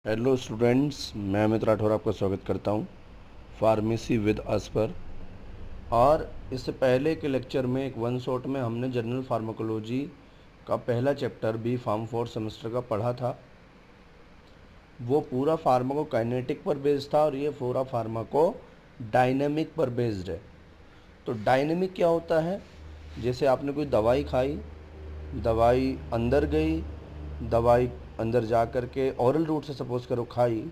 Hello students, मैं अमित राठौर आपका स्वागत करता हूँ फार्मेसी विद अस पर। और इससे पहले के लेक्चर में एक वन शॉट में हमने जनरल फार्माकोलॉजी का पहला chapter B pharm fourth semester का पढ़ा था। वो पूरा फार्माकोकाइनेटिक पर बेस्ड था और ये पूरा फार्माको डायनेमिक पर बेस्ड है। तो डायनेमिक क्या होता है? जैसे आपने कोई दवाई खाई, दवाई अंदर गई, दवाई अंदर जा कर के ऑरल रूट से सपोज करो खाई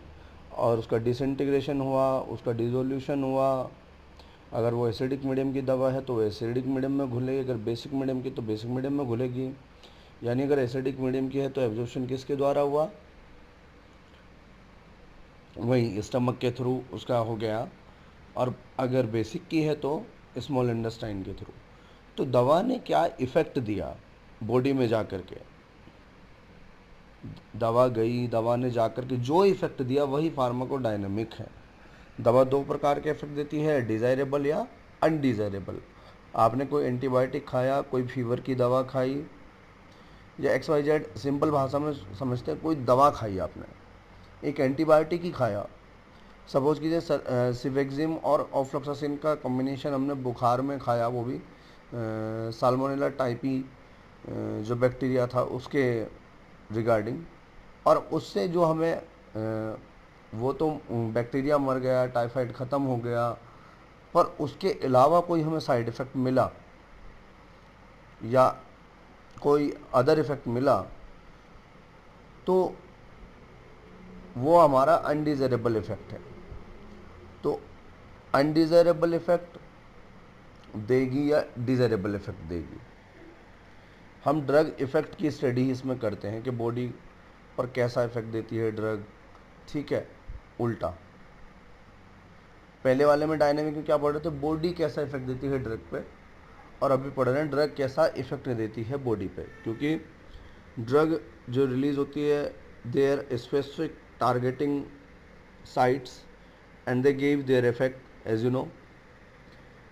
और उसका डिसइंटीग्रेशन हुआ, उसका डिसोल्यूशन हुआ। अगर वो एसिडिक मीडियम की दवा है तो वो एसिडिक मीडियम में घुलेगी, अगर बेसिक मीडियम की तो बेसिक मीडियम में घुलेगी। यानी अगर एसिडिक मीडियम की है तो एब्जॉर्प्शन किसके द्वारा हुआ? वही स्टमक के थ्रू उसका हो गया। और अगर बेसिक की है तो स्मॉल इंटेस्टाइन के थ्रू। तो दवा ने क्या इफ़ेक्ट दिया बॉडी में जा कर के? दवा गई, दवा ने जाकर के जो इफ़ेक्ट दिया वही फार्माकोडायनेमिक है। दवा दो प्रकार के इफेक्ट देती है, डिज़ायरेबल या अनडिज़ायरेबल। आपने कोई एंटीबायोटिक खाया, कोई फीवर की दवा खाई या एक्स वाई जेड, सिंपल भाषा में समझते हैं, कोई दवा खाई आपने, एक एंटीबायोटिक ही खाया। सपोज कीजिए सिवेक्जिम और ऑफ्लोक्सासिन का कॉम्बिनेशन हमने बुखार में खाया, वो भी साल्मोनेला टाइपी जो बैक्टीरिया था उसके रिगार्डिंग। और उससे जो हमें वो तो बैक्टीरिया मर गया, टाइफाइड ख़त्म हो गया, पर उसके अलावा कोई हमें साइड इफ़ेक्ट मिला या कोई अदर इफ़ेक्ट मिला तो वो हमारा अनडिज़ायरेबल इफ़ेक्ट है। तो अनडिज़ायरेबल इफ़ेक्ट देगी या डिज़ायरेबल इफ़ेक्ट देगी? हम ड्रग इफ़ेक्ट की स्टडी इसमें करते हैं कि बॉडी पर कैसा इफ़ेक्ट देती है ड्रग। ठीक है, उल्टा पहले वाले में डायनेमिक में क्या पढ़ रहे थे, बॉडी कैसा इफ़ेक्ट देती है ड्रग पे, और अभी पढ़ रहे हैं ड्रग कैसा इफ़ेक्ट देती है बॉडी पे। क्योंकि ड्रग जो रिलीज़ होती है, their specific targeting sites and they give their effect, as you know.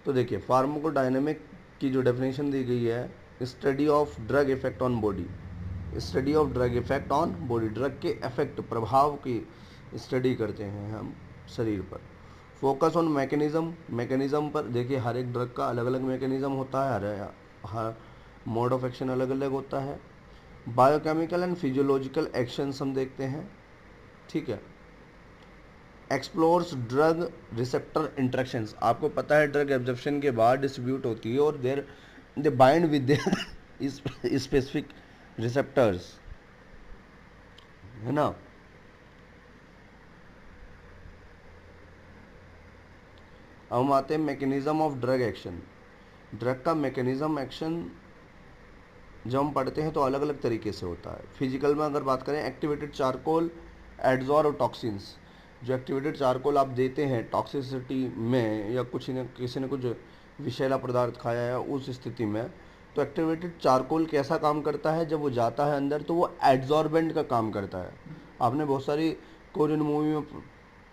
तो देखिए, फार्माकोडायनेमिक की जो डेफिनेशन दी गई है, study of drug effect on body. Study of drug effect on body, drug के इफेक्ट, प्रभाव की स्टडी करते हैं हम शरीर पर। फोकस ऑन मैकेनिज़्म, मैकेनिज़्म पर देखिए, हर एक ड्रग का अलग अलग मैकेनिज़्म होता है, हर मोड ऑफ एक्शन अलग अलग होता है। बायोकेमिकल एंड फिजियोलॉजिकल एक्शंस हम देखते हैं। ठीक है। एक्सप्लोर्स ड्रग रिसेप्टर इंटरेक्शंस, आपको पता है ड्रग एब्जॉर्प्शन के बाद डिस्ट्रीब्यूट होती है और there they bind with their specific receptors, है ना। अब हम आते हैं mechanism of drug action. Drug का मैकेनिज्म एक्शन जब हम पढ़ते हैं तो अलग अलग तरीके से होता है। फिजिकल में अगर बात करें, एक्टिवेटेड चारकोल, एड्जॉर और टॉक्सिन्स। जो एक्टिवेटेड चारकोल आप देते हैं टॉक्सिसिटी में, या कुछ ने किसी ने कुछ विषैला पदार्थ खाया है उस स्थिति में, तो एक्टिवेटेड चारकोल कैसा काम करता है? जब वो जाता है अंदर तो वो एड्जॉर्बेंट का काम करता है। आपने बहुत सारी कोरियन मूवी में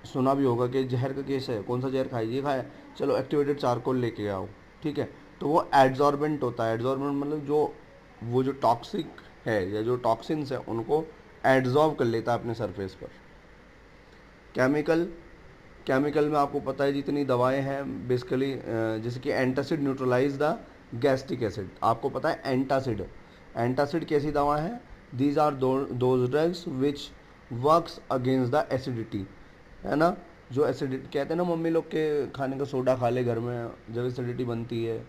सुना भी होगा कि जहर का केस है, कौन सा जहर खाए, ये खाया, चलो एक्टिवेटेड चारकोल लेके आओ। ठीक है, तो वो एड्जॉर्बेंट होता है। एड्जॉर्बेंट मतलब जो वो जो टॉक्सिक है या जो टॉक्सिन्स है उनको एड्जॉर्ब कर लेता है अपने सरफेस पर। केमिकल, केमिकल में आपको पता है जितनी दवाएं हैं बेसिकली, जैसे कि antacid neutralize the gastric acid, आपको पता है एंटासिड। एंटासिड कैसी दवा है? These are those drugs which works against the acidity, है ना। जो एसिडिटी कहते हैं ना, मम्मी लोग के खाने का सोडा खा ले घर में जब एसिडिटी बनती है,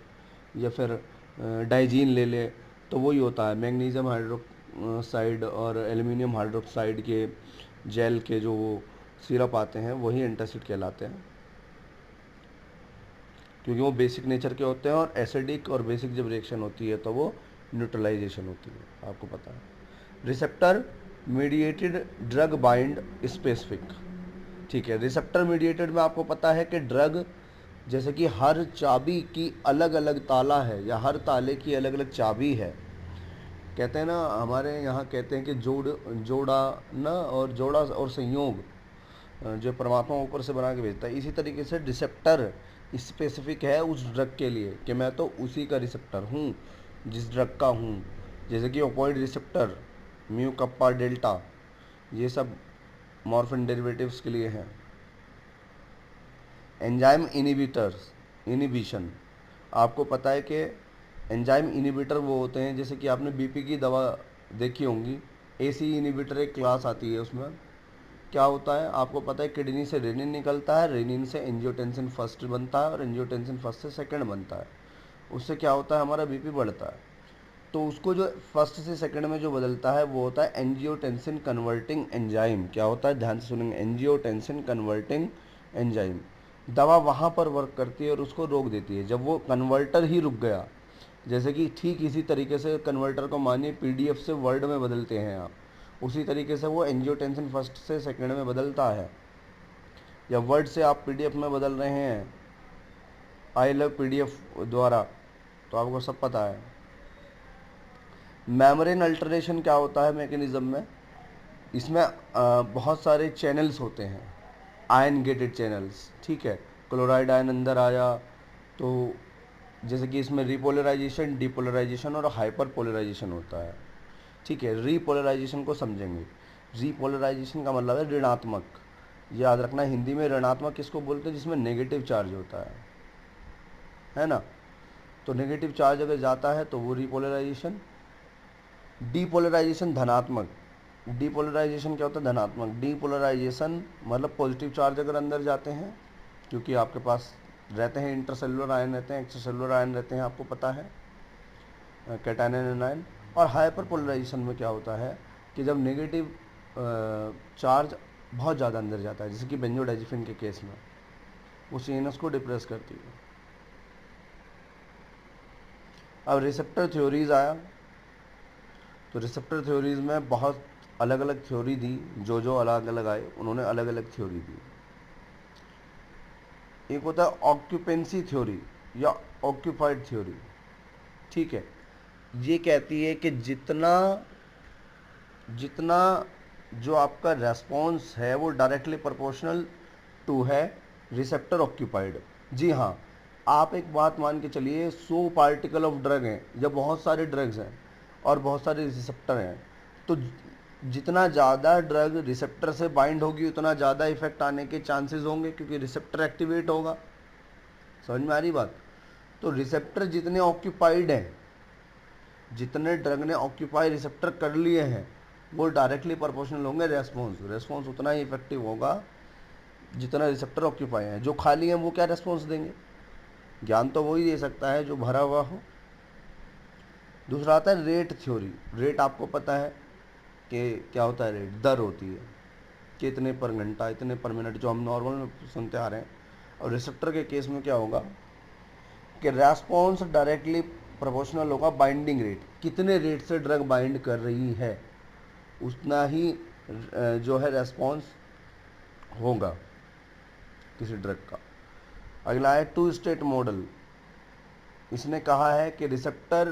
या फिर डाइजीन ले ले, तो वही होता है। मैग्नीशियम हाइड्रोक्साइड और एल्युमिनियम हाइड्रोक्साइड के जेल के जो सिरप आते हैं वही एंटासिड कहलाते हैं, क्योंकि वो बेसिक नेचर के होते हैं। और एसिडिक और बेसिक जब रिएक्शन होती है तो वो न्यूट्रलाइजेशन होती है, आपको पता है। Receptor mediated drug bind specific. ठीक है, रिसेप्टर मीडिएटेड में आपको पता है कि ड्रग, जैसे कि हर चाबी की अलग अलग ताला है या हर ताले की अलग अलग चाबी है। कहते हैं ना, हमारे यहाँ कहते हैं कि जोड़ा ना, और जोड़ा और संयोग जो परमात्मा ऊपर से बना के भेजता है, इसी तरीके से रिसेप्टर स्पेसिफिक है उस ड्रग के लिए कि मैं तो उसी का रिसेप्टर हूँ जिस ड्रग का हूँ। जैसे कि opioid receptor, mu kappa delta, ये सब मॉर्फिन डेरिवेटिव्स के लिए है। एंजाइम इनिबिटर्स, इनिबिशन, आपको पता है कि एंजाइम इनिबिटर वो होते हैं, जैसे कि आपने बीपी की दवा देखी होंगी, एसी इनिबिटर एक क्लास आती है, उसमें क्या होता है आपको पता है, किडनी से रेनिन निकलता है, रेनिन से एंजियोटेंसिन फर्स्ट बनता है और एंजियोटेंसिन फर्स्ट से सेकंड बनता है। उससे क्या होता है, हमारा बीपी बढ़ता है। तो उसको जो फर्स्ट से सेकंड में जो बदलता है वो होता है एंजियोटेंसिन कन्वर्टिंग एंजाइम। क्या होता है, ध्यान से सुनेंगे, एंजियोटेंसिन कन्वर्टिंग एंजाइम। दवा वहाँ पर वर्क करती है और उसको रोक देती है। जब वो कन्वर्टर ही रुक गया, जैसे कि ठीक इसी तरीके से कन्वर्टर को मानिए पीडीएफ से वर्ड में बदलते हैं आप, उसी तरीके से वो एंजियोटेंसिन फर्स्ट से सेकंड में बदलता है, या वर्ड से आप पीडीएफ में बदल रहे हैं आई लव पीडीएफ द्वारा, तो आपको सब पता है। मेम्ब्रेन अल्टरेशन क्या होता है मैकेनिज्म में, इसमें बहुत सारे चैनल्स होते हैं, आयन गेटेड चैनल्स, ठीक है। क्लोराइड आयन अंदर आया तो जैसे कि इसमें रिपोलराइजेशन, डिपोलराइजेशन और हाइपर पोलराइजेशन होता है, ठीक है। रीपोलराइजेशन को समझेंगे। रीपोलराइजेशन का मतलब है ऋणात्मक, याद रखना हिंदी में ऋणात्मक किसको बोलते हैं, जिसमें नेगेटिव चार्ज होता है ना। तो नेगेटिव चार्ज अगर जाता है तो वो रीपोलराइजेशन। डीपोलराइजेशन धनात्मक, डीपोलराइजेशन क्या होता है, धनात्मक। डीपोलराइजेशन मतलब पॉजिटिव चार्ज अगर अंदर जाते हैं, क्योंकि आपके पास रहते हैं इंटरसेलुलर आयन रहते हैं, एक्स्ट्रासेलुलर आयन रहते हैं, आपको पता है, कैटायन एनायन। और हाइपर पोलराइजेशन में क्या होता है कि जब नेगेटिव चार्ज बहुत ज़्यादा अंदर जाता है, जैसे कि बेंजोडाइजिपिन के केस में, वो सीएनएस को डिप्रेस करती है। अब रिसेप्टर थ्योरीज आया, तो रिसेप्टर थ्योरीज में बहुत अलग अलग थ्योरी दी, जो अलग अलग आए उन्होंने अलग अलग थ्योरी दी। एक होता है ऑक्यूपेंसी थ्योरी या ऑक्यूपाइड थ्योरी, ठीक है। ये कहती है कि जितना जितना जो आपका रेस्पॉन्स है वो डायरेक्टली प्रोपोर्शनल टू है रिसेप्टर ऑक्यूपाइड। जी हाँ, आप एक बात मान के चलिए, 100 पार्टिकल ऑफ ड्रग हैं या बहुत सारे ड्रग्स हैं और बहुत सारे रिसेप्टर हैं, तो जितना ज़्यादा ड्रग रिसेप्टर से बाइंड होगी उतना ज़्यादा इफेक्ट आने के चांसेस होंगे, क्योंकि रिसेप्टर एक्टिवेट होगा। समझ में आ रही बात। तो रिसेप्टर जितने ऑक्यूपाइड हैं, जितने ड्रग ने ऑक्यूपाई रिसेप्टर कर लिए हैं, वो डायरेक्टली प्रोपोर्शनल होंगे रेस्पॉन्स उतना ही इफेक्टिव होगा जितना रिसेप्टर ऑक्यूपाई हैं। जो खाली हैं वो क्या रेस्पॉन्स देंगे, ज्ञान तो वही दे सकता है जो भरा हुआ हो। दूसरा आता है रेट थ्योरी। रेट आपको पता है कि क्या होता है, रेट दर होती है कि इतने पर घंटा, इतने पर मिनट, जो हम नॉर्मल में सुनते आ रहे हैं। और रिसेप्टर के केस में क्या होगा कि रेस्पॉन्स डायरेक्टली प्रोपोर्शनल होगा बाइंडिंग रेट, कितने रेट से ड्रग बाइंड कर रही है उतना ही जो है रेस्पॉन्स होगा किसी ड्रग का। अगला है 2 स्टेट मॉडल। इसने कहा है कि रिसेप्टर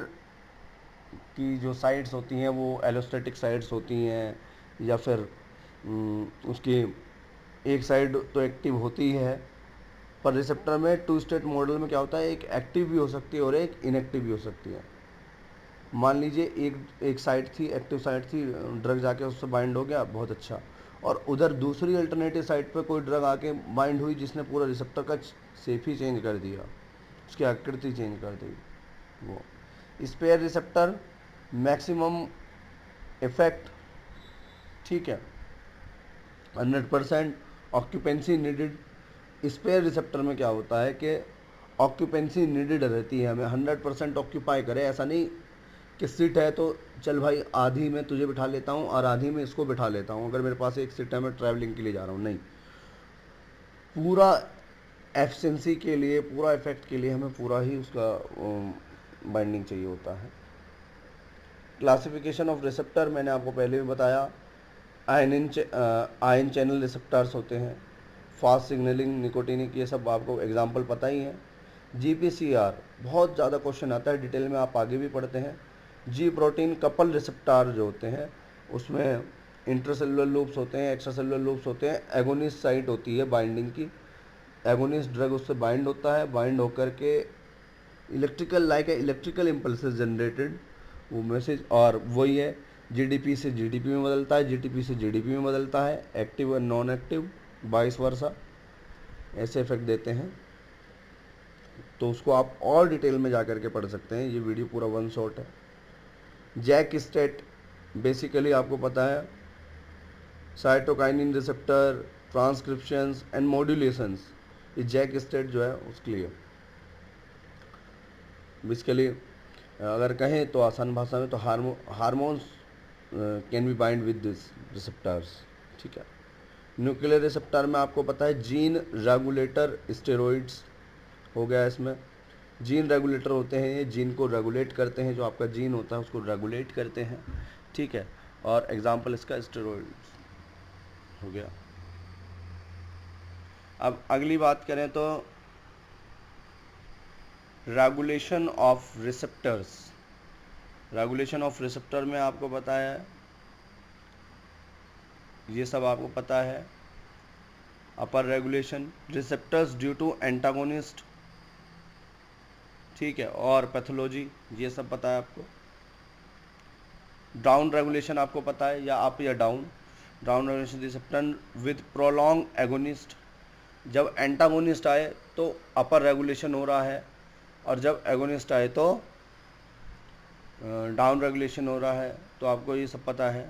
की जो साइट्स होती हैं वो एलोस्टैटिक साइट्स होती हैं, या फिर उसकी एक साइड तो एक्टिव होती है, पर रिसेप्टर में 2 स्टेट मॉडल में क्या होता है, एक एक्टिव भी हो सकती है और एक इनएक्टिव भी हो सकती है। मान लीजिए एक साइड थी, एक्टिव साइड थी, ड्रग जाके उससे बाइंड हो गया, बहुत अच्छा, और उधर दूसरी अल्टरनेटिव साइड पे कोई ड्रग आके बाइंड हुई जिसने पूरा रिसेप्टर का शेप ही चेंज कर दिया, उसकी आकृति चेंज कर दी। वो स्पेयर रिसेप्टर मैक्सिमम इफेक्ट, ठीक है, 100% ऑक्यूपेंसी नीडेड। स्पेयर रिसेप्टर में क्या होता है कि ऑक्यूपेंसी नीडेड रहती है, हमें 100% ऑक्यूपाई करे। ऐसा नहीं कि सीट है तो चल भाई आधी में तुझे बिठा लेता हूँ और आधी में इसको बिठा लेता हूँ, अगर मेरे पास एक सीट है मैं ट्रैवलिंग के लिए जा रहा हूँ, नहीं, पूरा एफिशिएंसी के लिए, पूरा इफेक्ट के लिए हमें पूरा ही उसका बाइंडिंग चाहिए होता है। क्लासिफिकेशन ऑफ रिसेप्टर मैंने आपको पहले भी बताया, आयन चैनल रिसेप्टर्स होते हैं, फास्ट सिग्नलिंग, निकोटिनिक, ये सब आपको एग्जांपल पता ही है। GPCR बहुत ज़्यादा क्वेश्चन आता है, डिटेल में आप आगे भी पढ़ते हैं। जी प्रोटीन कपल रिसेप्टर जो होते हैं उसमें इंटरसेलुलर लूप्स होते हैं, एक्स्ट्रासेलुलर लूप्स होते हैं, एगोनिस्ट साइट होती है बाइंडिंग की, एगोनिस्ट ड्रग उससे बाइंड होता है, बाइंड होकर के इलेक्ट्रिकल इलेक्ट्रिकल इम्पल्सेस जनरेटेड, वो मैसेज, और वही है जीडीपी से जीडीपी में बदलता है, जीडीपी से जीडीपी में बदलता है, एक्टिव और नॉन एक्टिव, वाइस वर्सा, ऐसे इफेक्ट देते हैं। तो उसको आप और डिटेल में जा करके पढ़ सकते हैं, ये वीडियो पूरा वन शॉट है। जैक स्टेट बेसिकली आपको पता है साइटोकाइनिन रिसेप्टर, ट्रांसक्रिप्शंस एंड मॉड्यूलेशंस, ये जैक स्टेट जो है उसके लिए बेसिकली अगर कहें तो आसान भाषा में तो hormones can be bind with this receptors, ठीक है। न्यूक्लियर रिसेप्टर में आपको पता है जीन रेगुलेटर स्टेरॉइड्स हो गया, इसमें जीन रेगुलेटर होते हैं, ये जीन को रेगुलेट करते हैं, जो आपका जीन होता है उसको रेगुलेट करते हैं, ठीक है। और एग्जांपल इसका स्टेरॉइड्स हो गया। अब अगली बात करें तो regulation of receptors. Regulation of receptor में आपको पता है, ये सब आपको पता है, upper regulation receptors due to antagonist, ठीक है, और पैथोलॉजी, ये सब पता है आपको। डाउन रेगुलेशन आपको पता है, या अप या down. Down regulation receptor with prolong agonist, जब एंटागोनिस्ट आए तो अपर रेगुलेशन हो रहा है, और जब एगोनिस्ट आए तो डाउन रेगुलेशन हो रहा है, तो आपको ये सब पता है।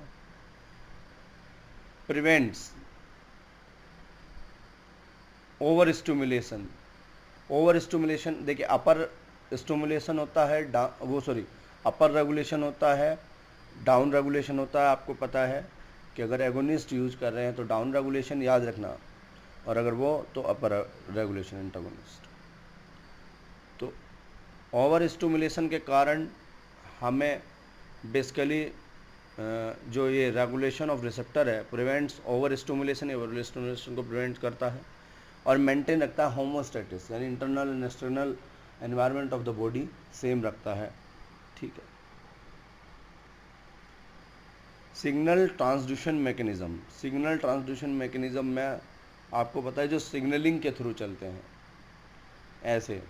Prevents over stimulation. Over stimulation देखिए, अपर स्टिमुलेशन होता है, अपर रेगुलेशन होता है, डाउन रेगुलेशन होता है। आपको पता है कि अगर एगोनिस्ट यूज कर रहे हैं तो डाउन रेगुलेशन याद रखना, और अगर वो तो अपर रेगुलेशन एंटागोनिस्ट। तो ओवर स्टिमुलेशन के कारण हमें बेसिकली जो ये रेगुलेशन ऑफ रिसेप्टर है prevents over stimulation, over stimulation को प्रिवेंट करता है, और मेंटेन रखता है होमोस्टेटिस, यानी internal and external environment of the body same रखता है, ठीक है। Signal transduction mechanism. Signal transduction mechanism में आपको पता है जो सिग्नलिंग के थ्रू चलते हैं, ऐसे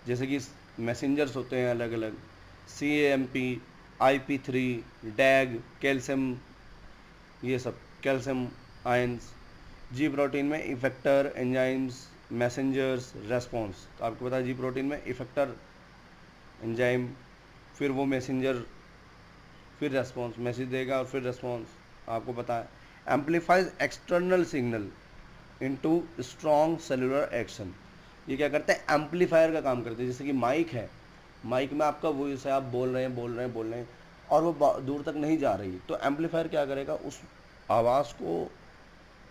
जैसे कि मैसेंजर्स होते हैं अलग अलग, CAMP, IP3, डैग, कैल्शियम, ये सब कैल्शियम आयंस। जी प्रोटीन में इफेक्टर, एंजाइम्स, मैसेंजर्स, रेस्पॉन्स। तो आपको पता है जी प्रोटीन में इफेक्टर, एंजाइम, फिर वो मैसेंजर, फिर रेस्पॉन्स, मैसेज देगा और फिर रेस्पॉन्स, आपको पता है। Amplifies external signal into strong cellular action. ये क्या करते हैं, एम्पलीफायर का काम करते हैं। जैसे कि माइक है, माइक में आपका वॉइस है, आप बोल रहे हैं और वो दूर तक नहीं जा रही, तो एम्पलीफायर क्या करेगा, उस आवाज़ को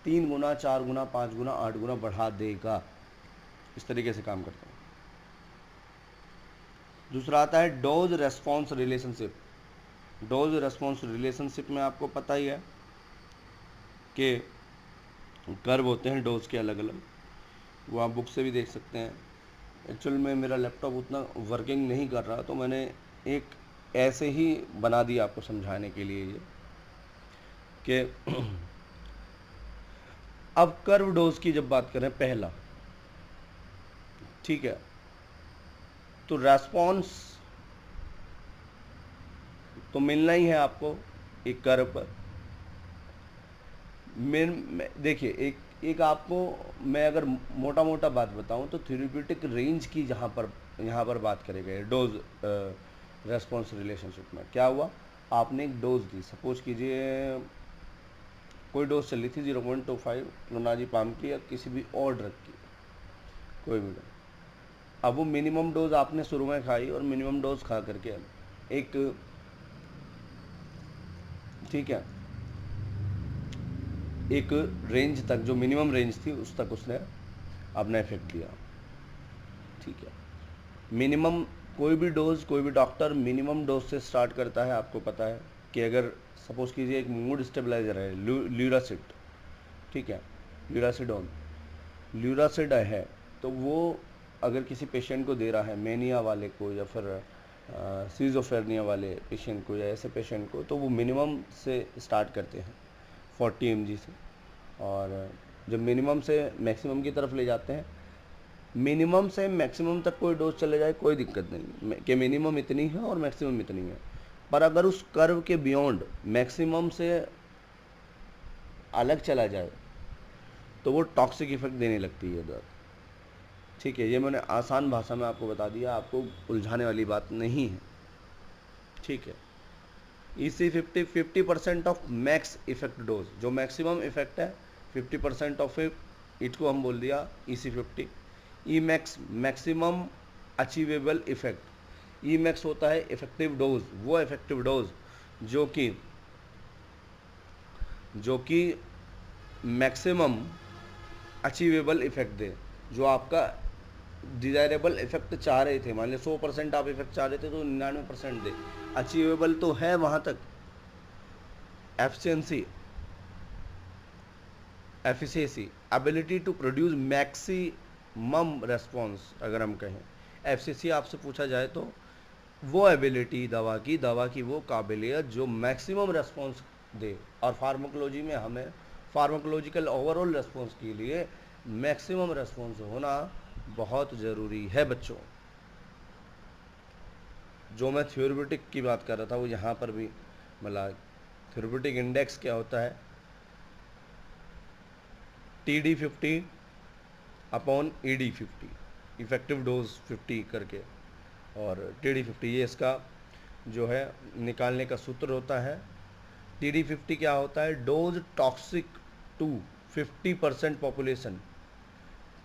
3 गुना, 4 गुना, 5 गुना, 8 गुना बढ़ा देगा। इस तरीके से काम करता है। दूसरा आता है dose response relationship. Dose response relationship में आपको पता ही है कि कर्व होते हैं डोज के अलग अलग, वो आप बुक से भी देख सकते हैं। एक्चुअल में मेरा लैपटॉप उतना वर्किंग नहीं कर रहा, तो मैंने एक ऐसे ही बना दिया आपको समझाने के लिए ये कि अब कर्व डोज की जब बात करें, पहला, ठीक है, तो रेस्पॉन्स तो मिलना ही है आपको एक कर्व पर। देखिए एक आपको मैं अगर मोटा मोटा बात बताऊं तो थेरेप्यूटिक रेंज की यहाँ पर बात करेंगे डोज रेस्पॉन्स रिलेशनशिप में। क्या हुआ, आपने एक डोज दी, सपोज कीजिए कोई डोज चली थी 0.25 क्लोनाज़ेपाम की या किसी भी और ड्रग की, कोई भी ड्रग। अब वो मिनिमम डोज आपने शुरू में खाई और मिनिमम डोज खा करके एक, ठीक है, एक रेंज तक, जो मिनिमम रेंज थी उस तक उसने अपना इफेक्ट दिया, ठीक है। मिनिमम कोई भी डोज, कोई भी डॉक्टर मिनिमम डोज से स्टार्ट करता है। आपको पता है कि अगर सपोज कीजिए एक मूड स्टेबलाइजर है ल्यूरासिड, ठीक है, ल्यूरासिड है, तो वो अगर किसी पेशेंट को दे रहा है, मेनिया वाले को या फिर सीजोफ्रेनिया वाले पेशेंट को या ऐसे पेशेंट को, तो वो मिनिमम से स्टार्ट करते हैं 40 mg से, और जब मिनिमम से मैक्सिमम की तरफ ले जाते हैं, मिनिमम से मैक्सिमम तक कोई डोज चले जाए कोई दिक्कत नहीं कि मिनिमम इतनी है और मैक्सिमम इतनी है, पर अगर उस कर्व के बियॉन्ड मैक्सिमम से अलग चला जाए तो वो टॉक्सिक इफेक्ट देने लगती है ड्रग। ठीक है, ये मैंने आसान भाषा में आपको बता दिया, आपको उलझाने वाली बात नहीं है। ठीक है, EC50 50% of max effect dose, जो मैक्सिमम इफेक्ट है 50% ऑफ इट को हम बोल दिया EC50। E max maximum achievable effect. E max होता है इफेक्टिव डोज, वो इफेक्टिव डोज जो कि मैक्सिमम अचीवेबल इफेक्ट दे, जो आपका डिजायरेबल इफेक्ट चाह रहे थे। मान लीजिए 100% आप इफेक्ट चाह रहे थे तो 99% दे। अचीवेबल तो है वहाँ तक। Efficiency, ability to produce maximum response, अगर हम कहें एफिशिएंसी आपसे पूछा जाए तो वो एबिलिटी दवा की वो काबिलियत जो मैक्सिमम रेस्पॉन्स दे। और फार्माकोलॉजी में हमें फार्माकोलॉजिकल ओवरऑल रेस्पॉन्स के लिए मैक्सिमम रेस्पॉन्स होना बहुत ज़रूरी है बच्चों। जो मैं थ्योरेटिक की बात कर रहा था वो यहाँ पर भी मतलब थ्योरेटिक इंडेक्स क्या होता है, TD50 upon ED50, effective dose 50 करके, और TD50 ये इसका जो है निकालने का सूत्र होता है। TD50 क्या होता है, डोज टॉक्सिक टू 50% पॉपुलेशन,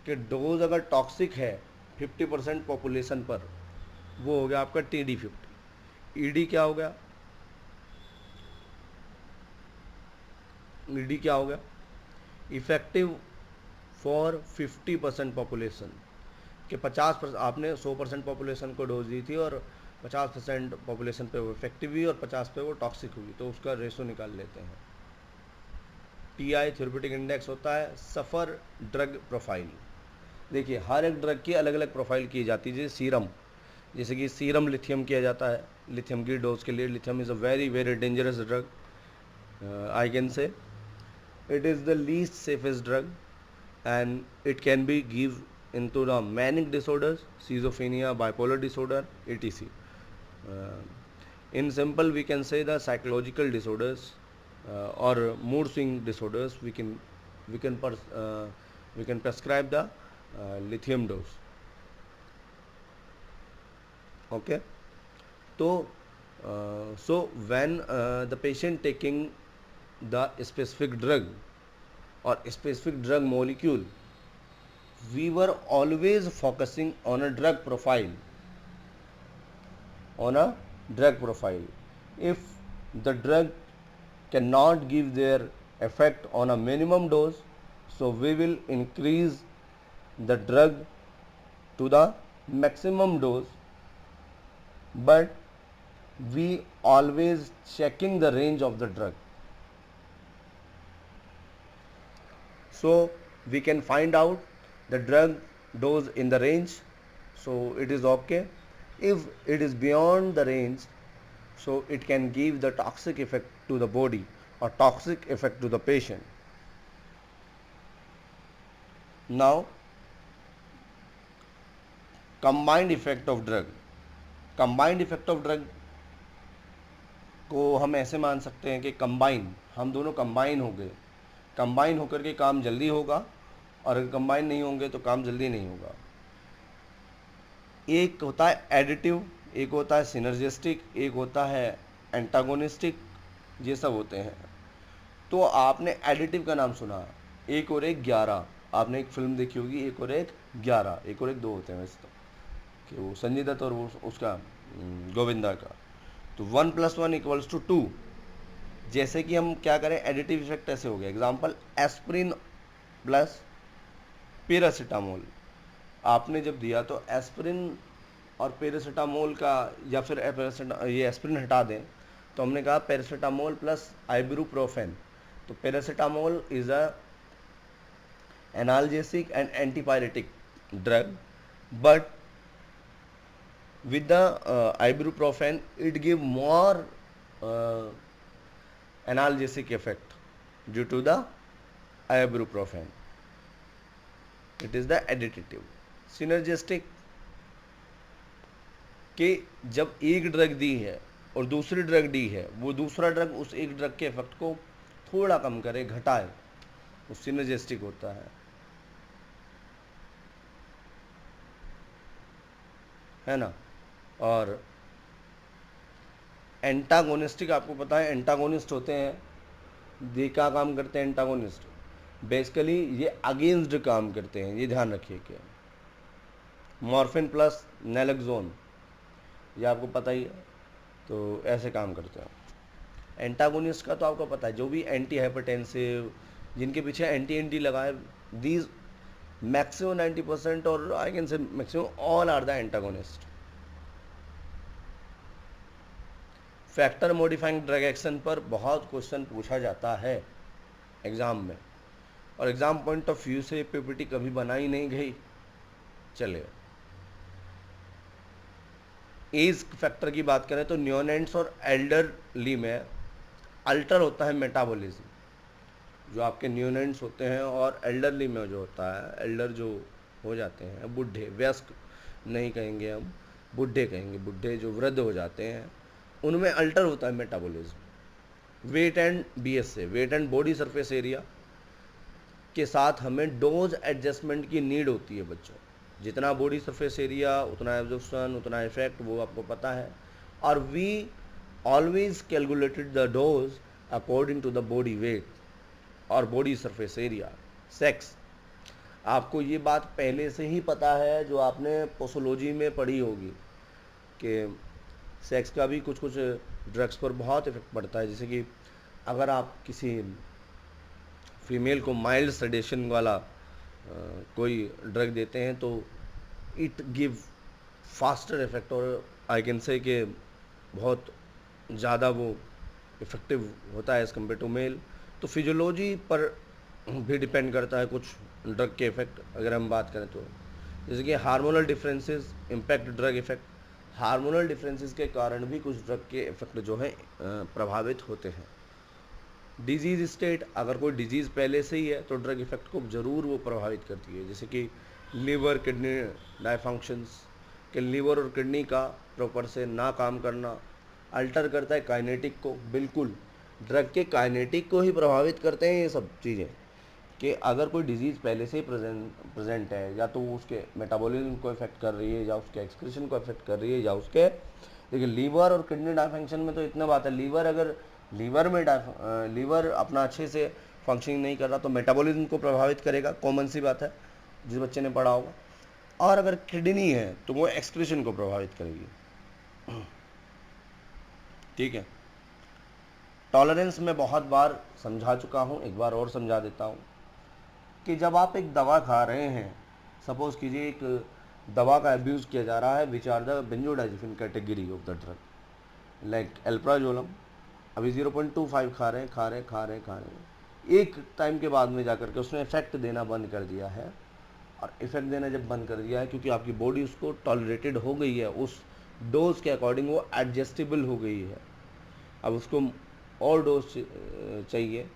कि डोज अगर टॉक्सिक है 50% पॉपुलेशन पर, वो हो गया आपका TD50। ED क्या हो गया, ED क्या हो गया, इफेक्टिव फॉर 50% पॉपुलेशन, कि 50% आपने 100% पॉपुलेशन को डोज दी थी और 50% पॉपुलेशन पे वो इफेक्टिव हुई और 50 पे वो टॉक्सिक हुई, तो उसका रेशो निकाल लेते हैं। TI थ्योरेटिक इंडेक्स होता है सफ़र ड्रग प्रोफाइल। देखिए हर एक ड्रग की अलग अलग प्रोफाइल की जाती है। जैसे सीरम, जैसे कि सीरम लिथियम किया जाता है लिथियम की डोज के लिए। Lithium is a very very dangerous drug, I can से it is the least safest drug and it can be give into the manic disorders, schizophrenia, bipolar disorder, etc. uh, in simple we can say the psychological disorders or mood swing disorders we can prescribe the lithium dose. Okay, so so when the patient taking the specific drug or specific drug molecule, we were always focusing on a drug profile, if the drug cannot give their effect on a minimum dose, so we will increase the drug to the maximum dose, but we always checking the range of the drug. So we can find out the drug dose in the range, so it is okay. If it is beyond the range, so it can give the toxic effect to the body or toxic effect to the patient. Now combined effect of drug, combined effect of drug को हम ऐसे मान सकते हैं कि combine, हम दोनों combine हो गए, कंबाइन होकर के काम जल्दी होगा, और अगर कंबाइन नहीं होंगे तो काम जल्दी नहीं होगा। एक होता है एडिटिव, एक होता है सिनर्जिस्टिक, एक होता है एंटागोनिस्टिक, ये सब होते हैं। तो आपने एडिटिव का नाम सुना, 1 और 1 11, आपने एक फिल्म देखी होगी 1 और 1 11, 1 और 1 2 होते हैं वैसे तो, कि वो संजय दत्त और वो उसका गोविंदा का। तो 1 + 1 = 2। जैसे कि हम क्या करें, एडिटिव इफेक्ट ऐसे हो गया, एग्जाम्पल एस्प्रिन प्लस पैरासीटामोल आपने जब दिया, तो एस्प्रिन और पैरासीटामोल का, या फिर ये एस्प्रिन हटा दें तो हमने कहा पैरासीटामोल प्लस आइबुप्रोफेन। तो paracetamol is a analgesic and antipyretic drug, but with the ibuprofen it give more analgesic effect due to the ibuprofen. It is the additive. Synergistic कि जब एक ड्रग दी है और दूसरी ड्रग डी है, वो दूसरा ड्रग उस एक ड्रग के इफेक्ट को थोड़ा कम करे, घटाए, वो सिनर्जिस्टिक होता है ना। और एंटागोनिस्टिक, आपको पता है एंटागोनिस्ट होते हैं, ये क्या काम करते हैं एंटागोनिस्ट, बेसिकली ये अगेंस्ट काम करते हैं, ये ध्यान रखिए कि मॉर्फिन प्लस नैलेक्सोन, ये आपको पता ही है, तो ऐसे काम करते हैं। एंटागोनिस्ट का तो आपको पता है, जो भी एंटी हाइपरटेंसिव, जिनके पीछे एंटी लगा है, दीज मैक्सिमम 90% और I can say maximum all are the antagonist. Factor modifying drug action पर बहुत क्वेश्चन पूछा जाता है एग्ज़ाम में, और एग्ज़ाम पॉइंट ऑफ व्यू से पीपीटी कभी बनाई नहीं गई, चले। एज फैक्टर की बात करें तो न्यूनेंट्स और एल्डरली में अल्टर होता है मेटाबॉलिज्म, जो आपके न्यूनेंट्स होते हैं, और एल्डरली में जो होता है, एल्डर जो हो जाते हैं, बूढ़े, वयस्क नहीं कहेंगे हम, बूढ़े कहेंगे, बूढ़े जो वृद्ध हो जाते हैं, उनमें अल्टर होता है metabolism. Weight and BSA, weight and body surface area के साथ हमें डोज एडजस्टमेंट की नीड होती है बच्चों, जितना बॉडी सरफेस एरिया उतना एब्जॉर्प्शन उतना इफेक्ट, वो आपको पता है। और we always calculated the dose according to the body weight और बॉडी सरफेस एरिया। सेक्स, आपको ये बात पहले से ही पता है, जो आपने पोसोलॉजी में पढ़ी होगी, कि सेक्स का भी कुछ कुछ ड्रग्स पर बहुत इफेक्ट पड़ता है। जैसे कि अगर आप किसी फीमेल को माइल्ड सेडेशन वाला कोई ड्रग देते हैं तो इट गिव फास्टर इफेक्ट, और आई कैन से कि बहुत ज़्यादा वो इफेक्टिव होता है एज़ कम्पेयर टू मेल। तो फिजियोलॉजी पर भी डिपेंड करता है कुछ ड्रग के इफेक्ट। अगर हम बात करें तो जैसे कि hormonal differences impact drug effect, hormonal differences के कारण भी कुछ ड्रग के इफेक्ट जो है प्रभावित होते हैं। डिजीज़ स्टेट, अगर कोई डिजीज़ पहले से ही है तो ड्रग इफेक्ट को ज़रूर वो प्रभावित करती है। जैसे कि लीवर किडनी डायफंक्शंस, कि लीवर और किडनी का प्रॉपर से ना काम करना अल्टर करता है काइनेटिक को, बिल्कुल ड्रग के काइनेटिक को ही प्रभावित करते हैं ये सब चीज़ें। कि अगर कोई डिजीज़ पहले से ही प्रेजेंट है, या तो उसके मेटाबॉलिज्म को इफेक्ट कर रही है, या उसके एक्सक्रीशन को इफेक्ट कर रही है, या उसके, देखिए लीवर और किडनी डायफंक्शन में तो इतना बात है, लीवर अगर लीवर अपना अच्छे से फंक्शनिंग नहीं कर रहा तो मेटाबॉलिज्म को प्रभावित करेगा, कॉमन सी बात है, जिस बच्चे ने पढ़ा होगा। और अगर किडनी है तो वो एक्सक्रीशन को प्रभावित करेगी। ठीक है, टॉलरेंस में बहुत बार समझा चुका हूँ, एक बार और समझा देता हूँ कि जब आप एक दवा खा रहे हैं, सपोज कीजिए एक दवा का अब्यूज़ किया जा रहा है, which are the benzodiazepine category of the drug, like alprazolam, अभी 0.25 खा रहे हैं, एक टाइम के बाद में जाकर के उसने इफेक्ट देना बंद कर दिया है। और इफेक्ट देना जब बंद कर दिया है, क्योंकि आपकी बॉडी उसको टॉलरेटेड हो गई है, उस डोज के अकॉर्डिंग वो एडजस्टेबल हो गई है, अब उसको और डोज चाहिए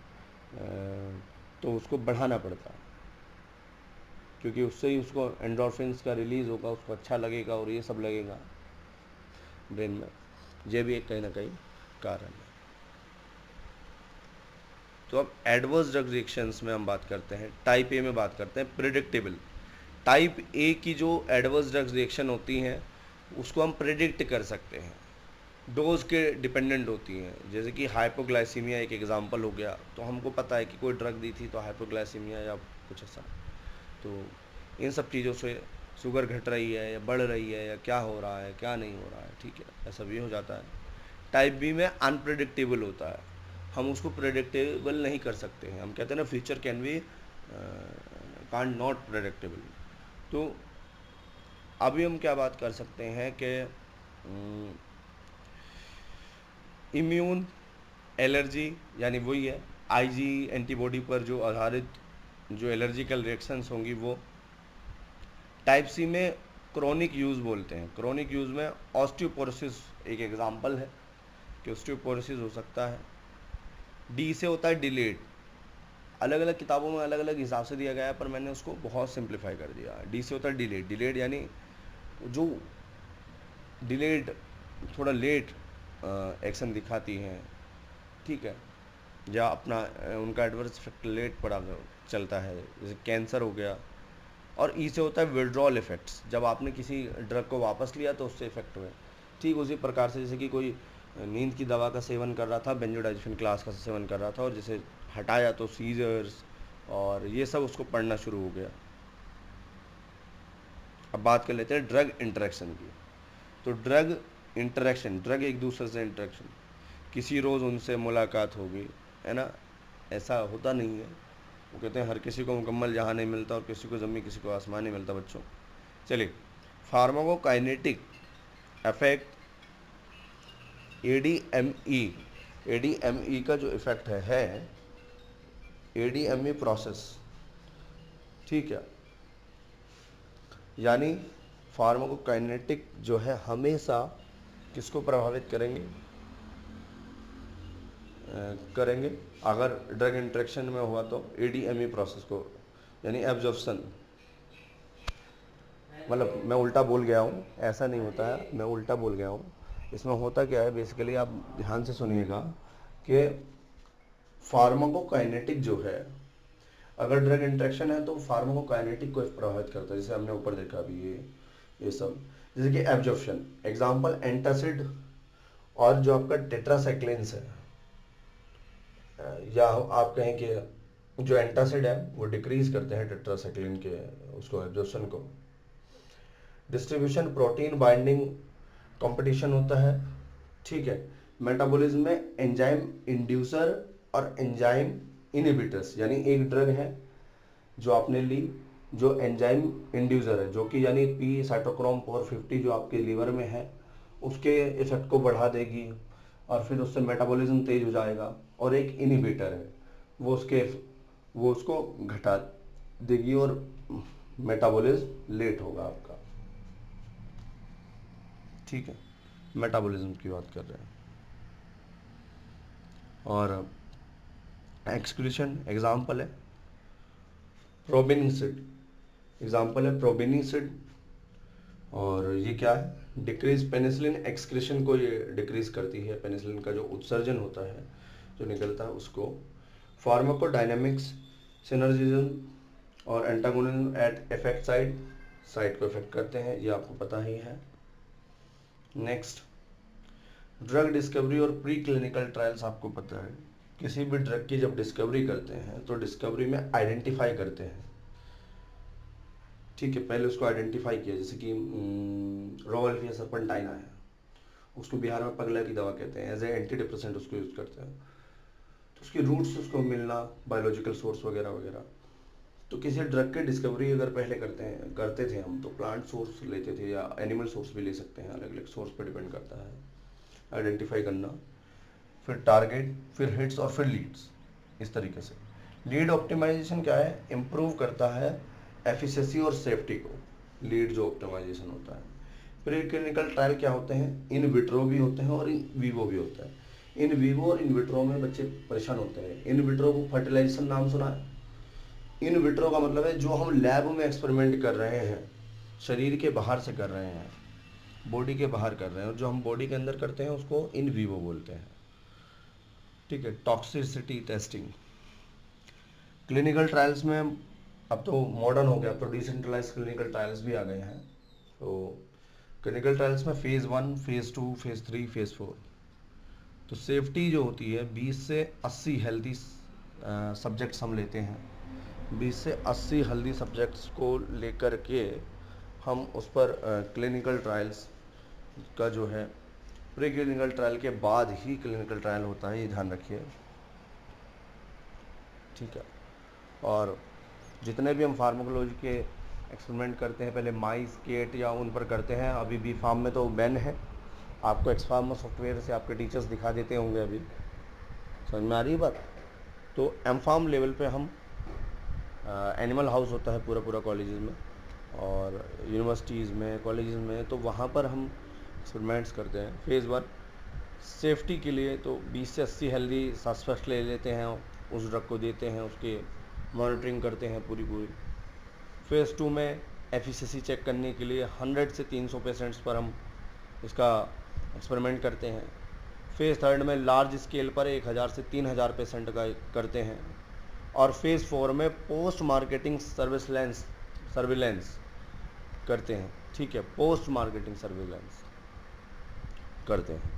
तो उसको बढ़ाना पड़ता है, क्योंकि उससे ही उसको एंडोर्फिन्स का रिलीज़ होगा, उसको अच्छा लगेगा और ये सब लगेगा ब्रेन में। ये भी एक कहीं ना कहीं कारण है। तो अब एडवर्स ड्रग रिएक्शंस में हम बात करते हैं, टाइप ए में बात करते हैं, प्रिडिक्टेबल। टाइप ए की जो एडवर्स ड्रग रिएक्शन होती हैं उसको हम प्रिडिक्ट कर सकते हैं, डोज के डिपेंडेंट होती हैं। जैसे कि हाइपोग्लाइसीमिया एक एग्जांपल हो गया, तो हमको पता है कि कोई ड्रग दी थी तो हाइपोग्लाइसीमिया या कुछ ऐसा, तो इन सब चीज़ों से शुगर घट रही है या बढ़ रही है, या क्या हो रहा है क्या नहीं हो रहा है, ठीक है, ऐसा भी हो जाता है। टाइप बी में अनप्रेडिक्टेबल होता है, हम उसको प्रेडिक्टेबल नहीं कर सकते हैं, हम कहते हैं ना future can be can't not predictable. तो अभी हम क्या बात कर सकते हैं कि इम्यून एलर्जी, यानी वही है आईजी एंटीबॉडी पर जो आधारित जो एलर्जिकल रिएक्शंस होंगी वो। टाइप सी में क्रोनिक यूज़ बोलते हैं, क्रोनिक यूज़ में ऑस्टियोपोरोसिस एक एग्जांपल है कि ऑस्टियोपोरोसिस हो सकता है। डी से होता है डिलेड, अलग अलग किताबों में अलग अलग हिसाब से दिया गया है, पर मैंने उसको बहुत सिंप्लीफाई कर दिया। डी से होता है डिलेड, यानी जो डिलेड, थोड़ा लेट एक्शन दिखाती हैं, ठीक है, या अपना उनका एडवर्स इफेक्ट लेट पड़ा चलता है, जैसे कैंसर हो गया। और ई से होता है विड्रॉल इफेक्ट्स, जब आपने किसी ड्रग को वापस लिया तो उससे इफेक्ट हुए। ठीक उसी प्रकार से जैसे कि कोई नींद की दवा का सेवन कर रहा था, बेंजोडाइजेपिन क्लास का सेवन कर रहा था, और जैसे हटाया तो सीजर्स और ये सब उसको पढ़ना शुरू हो गया। अब बात कर लेते हैं ड्रग इंटरेक्शन की। तो ड्रग इंटरेक्शन, ड्रग एक दूसरे से इंटरेक्शन, किसी रोज़ उनसे मुलाकात होगी, है ना, ऐसा होता नहीं है। वो कहते हैं हर किसी को मुकम्मल जहाँ नहीं मिलता और किसी को ज़मीन किसी को आसमान नहीं मिलता बच्चों। चलिए, फार्माकोकाइनेटिक इफेक्ट एडीएमई, एडीएमई का जो इफेक्ट है एडीएमई प्रोसेस, ठीक है, यानी फार्माकोकाइनेटिक जो है हमेशा किसको प्रभावित करेंगे अगर ड्रग इंटरेक्शन में हुआ तो एडीएमई प्रोसेस को, यानी एब्जॉर्प्शन। मतलब मैं उल्टा बोल गया हूँ, ऐसा नहीं होता है, मैं उल्टा बोल गया हूँ। इसमें होता क्या है बेसिकली, आप ध्यान से सुनिएगा कि फार्माकोकाइनेटिक जो है, अगर ड्रग इंटरेक्शन है तो फार्माकोकाइनेटिक को प्रभावित करता है, जैसे हमने ऊपर देखा अभी ये सब, जैसे कि एब्जॉर्प्शन, एग्जांपल एंटासिड और जो आपका टेट्रासाइक्लिन्स है, या आप कहें कि जो एंटासिड है वो डिक्रीज करते हैं टेट्रासाइक्लिन के उसको एब्जॉर्प्शन को। डिस्ट्रीब्यूशन, प्रोटीन बाइंडिंग कंपटीशन होता है, ठीक है। मेटाबॉलिज्म में एंजाइम इंड्यूसर और एंजाइम इनहिबिटर्स, यानी एक ड्रग है जो आपने ली जो एंजाइम इंड्यूसर है, जो कि यानी पी साइटोक्रोम 450 जो आपके लीवर में है उसके इफेक्ट को बढ़ा देगी और फिर उससे मेटाबॉलिज्म तेज हो जाएगा। और एक इनहिबिटर है वो उसको घटा देगी और मेटाबॉलिज्म लेट होगा आपका, ठीक है। मेटाबॉलिज्म की बात कर रहे हैं। और एक्सक्रीशन, एग्जाम्पल है प्रोबेनिसिड, एग्जाम्पल है प्रोबेनिसिड। और ये क्या है, डिक्रीज पेनिसिलिन एक्सक्रीशन को ये डिक्रीज करती है, पेनिसिलिन का जो उत्सर्जन होता है जो निकलता है उसको। फार्माकोडायनेमिक्स, सिनर्जिज्म और एंटागोनिज्म एट इफेक्ट साइट को इफेक्ट करते हैं, ये आपको पता ही है। नेक्स्ट, ड्रग डिस्कवरी और प्री क्लिनिकल ट्रायल्स, आपको पता है किसी भी ड्रग की जब डिस्कवरी करते हैं तो डिस्कवरी में आइडेंटिफाई करते हैं, ठीक है। पहले उसको आइडेंटिफाई किया, जैसे कि रोवल्फिया सर्पेंटाइना है, उसको बिहार में पगला की दवा कहते हैं, एज ए एंटी डिप्रेसेंट उसको यूज़ करते हैं। तो उसकी रूट्स उसको मिलना, बायोलॉजिकल सोर्स वगैरह वगैरह। तो किसी ड्रग की डिस्कवरी अगर पहले करते थे हम, तो प्लांट सोर्स लेते थे या एनिमल सोर्स भी ले सकते हैं, अलग अलग सोर्स पर डिपेंड करता है आइडेंटिफाई करना। फिर टारगेट, फिर हिट्स और फिर लीड्स, इस तरीके से। लीड ऑप्टिमाइजेशन क्या है, इम्प्रूव करता है एफिशिएंसी और सेफ्टी को, लीड जो ऑप्टिमाइजेशन होता है। प्री क्लिनिकल ट्रायल क्या होते हैं, इन विट्रो भी होते हैं और इन वीवो भी होता है। इन वीवो और इन विट्रो में बच्चे परेशान होते हैं। इन विट्रो को फर्टिलाइजेशन नाम सुना है। इन विट्रो का मतलब है जो हम लैब में एक्सपेरिमेंट कर रहे हैं, शरीर के बाहर से कर रहे हैं, बॉडी के बाहर कर रहे हैं, और जो हम बॉडी के अंदर करते हैं उसको इन वीवो बोलते हैं, ठीक है। टॉक्सिसिटी टेस्टिंग, क्लिनिकल ट्रायल्स में अब तो मॉडर्न हो गया, तो डिसेंट्रलाइज क्लिनिकल ट्रायल्स भी आ गए हैं। तो क्लिनिकल ट्रायल्स में फेज़ 1, फेज़ 2, फेज़ 3, फेज़ 4। तो सेफ्टी जो होती है 20 से 80 हेल्दी सब्जेक्ट्स हम लेते हैं, 20 से 80 हेल्दी सब्जेक्ट्स को लेकर के हम उस पर क्लिनिकल ट्रायल्स का जो है, प्री क्लिनिकल ट्रायल के बाद ही क्लिनिकल ट्रायल होता है, ये ध्यान रखिए, ठीक है। और जितने भी हम फार्माकोलॉजी के एक्सपेरिमेंट करते हैं पहले माइस, केट या उन पर करते हैं, अभी बी फार्म में तो बैन है, आपको एक्सफार्मा सॉफ्टवेयर से आपके टीचर्स दिखा देते होंगे, अभी समझ में आ रही है बात। तो एम फार्म लेवल पे हम एनिमल हाउस होता है पूरा कॉलेजेस में और यूनिवर्सिटीज़ में, कॉलेजेस में, तो वहाँ पर हम एक्सपेरिमेंट्स करते हैं। फेज़ 1 सेफ्टी के लिए तो 20 से 80 हेल्दी सस्पेक्ट ले लेते हैं, उस ड्रग को देते हैं, उसके मॉनिटरिंग करते हैं पूरी। फेज़ 2 में एफिशिएंसी चेक करने के लिए 100 से 300 पेशेंट्स पर हम इसका एक्सपेरिमेंट करते हैं। फेज़ थर्ड में लार्ज स्केल पर 1000 से 3000 पेशेंट का करते हैं, और फेज़ 4 में पोस्ट मार्केटिंग सर्विलेंस करते हैं। ठीक है, पोस्ट मार्केटिंग सर्विलेंस करते हैं।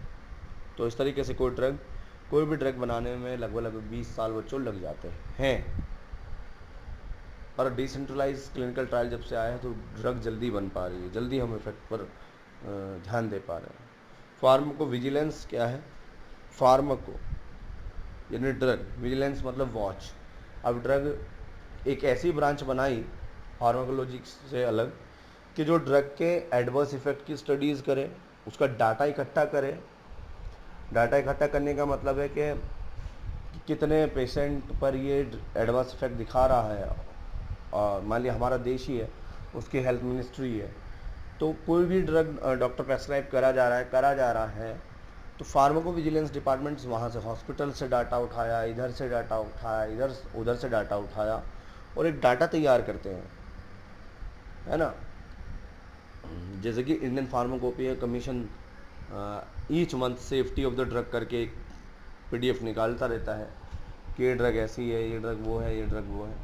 तो इस तरीके से कोई भी ड्रग बनाने में लगभग 20 साल बच्चों लग जाते हैं। पर डिसेंट्रलाइज क्लिनिकल ट्रायल जब से आया है तो ड्रग जल्दी बन पा रही है, जल्दी हम इफेक्ट पर ध्यान दे पा रहे हैं। फार्माको विजिलेंस क्या है? फार्माको यानी ड्रग, विजिलेंस मतलब वॉच। अब ड्रग एक ऐसी ब्रांच बनाई फार्माकोलॉजी से अलग कि जो ड्रग के एडवर्स इफेक्ट की स्टडीज़ करे, उसका डाटा इकट्ठा करे। डाटा इकट्ठा करने का मतलब है कि कितने पेशेंट पर ये एडवर्स इफेक्ट दिखा रहा है, और मान लिया हमारा देश ही है, उसकी हेल्थ मिनिस्ट्री है, तो कोई भी ड्रग डॉक्टर प्रेस्क्राइब करा जा रहा है तो फार्माको विजिलेंस डिपार्टमेंट्स वहाँ से हॉस्पिटल से डाटा उठाया, इधर से डाटा उठाया, उधर से डाटा उठाया, और एक डाटा तैयार करते हैं, है ना। जैसे कि Indian pharmacopoeia commission each month safety of the drug करके एक PDF निकालता रहता है कि ये ड्रग ऐसी है, ये ड्रग वो है, ये ड्रग वो है।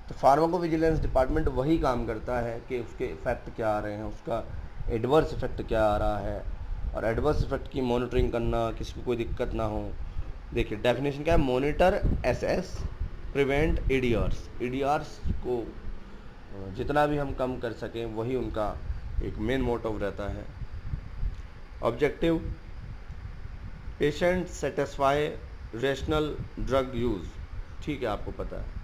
तो फार्माको विजिलेंस डिपार्टमेंट वही काम करता है कि उसके इफ़ेक्ट क्या आ रहे हैं, उसका एडवर्स इफेक्ट क्या आ रहा है, और एडवर्स इफेक्ट की मॉनिटरिंग करना, किसी को कोई दिक्कत ना हो। देखिए डेफिनेशन क्या है, मॉनिटर, एसेस, प्रिवेंट EDRs को जितना भी हम कम कर सकें वही उनका एक मेन मोटिव रहता है। Objective, patient satisfy rational drug use. ठीक है, आपको पता है।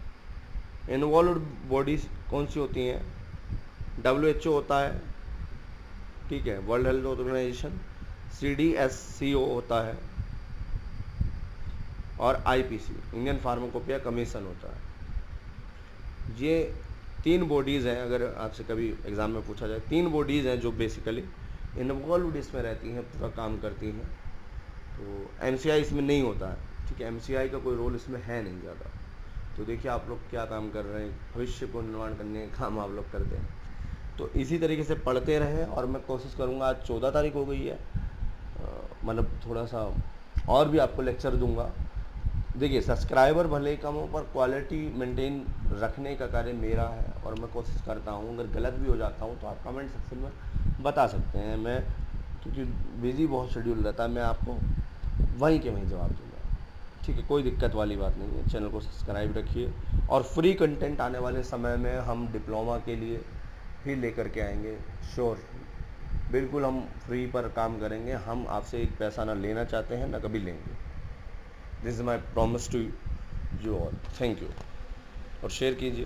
इन्वॉल्व बॉडीज कौन सी होती हैं? WHO होता है, ठीक है, वर्ल्ड हेल्थ ऑर्गेनाइजेशन, CDSCO होता है, और IPC इंडियन फार्माकोपिया कमीशन होता है। ये 3 बॉडीज़ हैं, अगर आपसे कभी एग्ज़ाम में पूछा जाए, 3 बॉडीज़ हैं जो बेसिकली इन्वॉल्व इसमें रहती हैं, पूरा काम करती हैं। तो MCI इसमें नहीं होता है, ठीक है, MCI का कोई रोल इसमें है नहीं ज़्यादा। तो देखिए आप लोग क्या काम कर रहे हैं, भविष्य को निर्माण करने का काम आप लोग करते हैं। तो इसी तरीके से पढ़ते रहें, और मैं कोशिश करूँगा, आज 14 तारीख हो गई है, मतलब थोड़ा सा और भी आपको लेक्चर दूंगा। देखिए सब्सक्राइबर भले ही कम हो, पर क्वालिटी मेंटेन रखने का कार्य मेरा है, और मैं कोशिश करता हूँ। अगर गलत भी हो जाता हूँ तो आप कमेंट सेक्शन में बता सकते हैं, मैं क्योंकि बिज़ी बहुत शेड्यूल रहता है, मैं आपको वहीं के वहीं जवाब दूँगा। ठीक है, कोई दिक्कत वाली बात नहीं है। चैनल को सब्सक्राइब रखिए, और फ्री कंटेंट आने वाले समय में हम डिप्लोमा के लिए भी लेकर के आएंगे। श्योर, बिल्कुल हम फ्री पर काम करेंगे। हम आपसे एक पैसा ना लेना चाहते हैं, ना कभी लेंगे। This is my promise to you all. Thank you, और शेयर कीजिए।